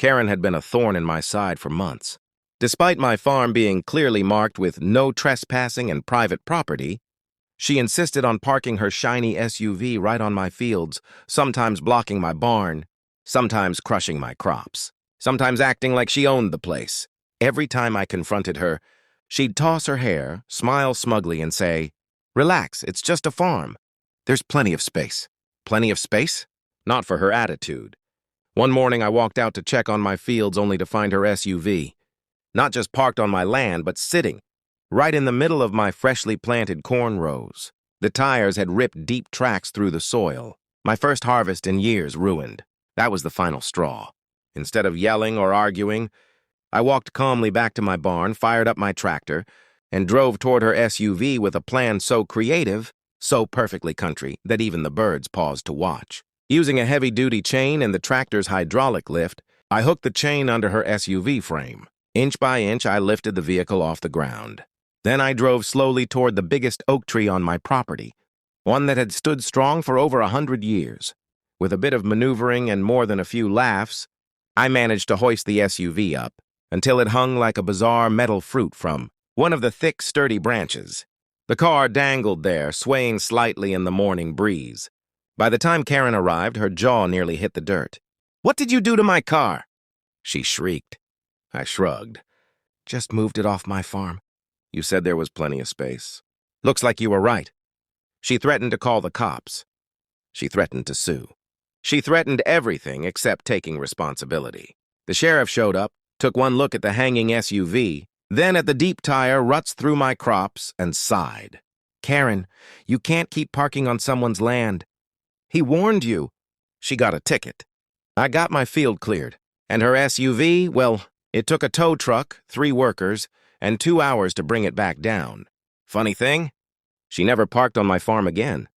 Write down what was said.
Karen had been a thorn in my side for months. Despite my farm being clearly marked with no trespassing and private property, she insisted on parking her shiny SUV right on my fields, sometimes blocking my barn, sometimes crushing my crops, sometimes acting like she owned the place. Every time I confronted her, she'd toss her hair, smile smugly, and say, "Relax, it's just a farm. There's plenty of space." Plenty of space? Not for her attitude. One morning I walked out to check on my fields only to find her SUV, not just parked on my land, but sitting right in the middle of my freshly planted corn rows. The tires had ripped deep tracks through the soil. My first harvest in years ruined. That was the final straw. Instead of yelling or arguing, I walked calmly back to my barn, fired up my tractor, and drove toward her SUV with a plan so creative, so perfectly country, that even the birds paused to watch. Using a heavy-duty chain and the tractor's hydraulic lift, I hooked the chain under her SUV frame. Inch by inch, I lifted the vehicle off the ground. Then I drove slowly toward the biggest oak tree on my property, one that had stood strong for over 100 years. With a bit of maneuvering and more than a few laughs, I managed to hoist the SUV up until it hung like a bizarre metal fruit from one of the thick, sturdy branches. The car dangled there, swaying slightly in the morning breeze. By the time Karen arrived, her jaw nearly hit the dirt. "What did you do to my car?" she shrieked. I shrugged. "Just moved it off my farm. You said there was plenty of space. Looks like you were right." She threatened to call the cops. She threatened to sue. She threatened everything except taking responsibility. The sheriff showed up, took one look at the hanging SUV, then at the deep tire ruts through my crops, and sighed. "Karen, you can't keep parking on someone's land. He warned you." She got a ticket. I got my field cleared, and her SUV, well, it took a tow truck, 3 workers, and 2 hours to bring it back down. Funny thing, she never parked on my farm again.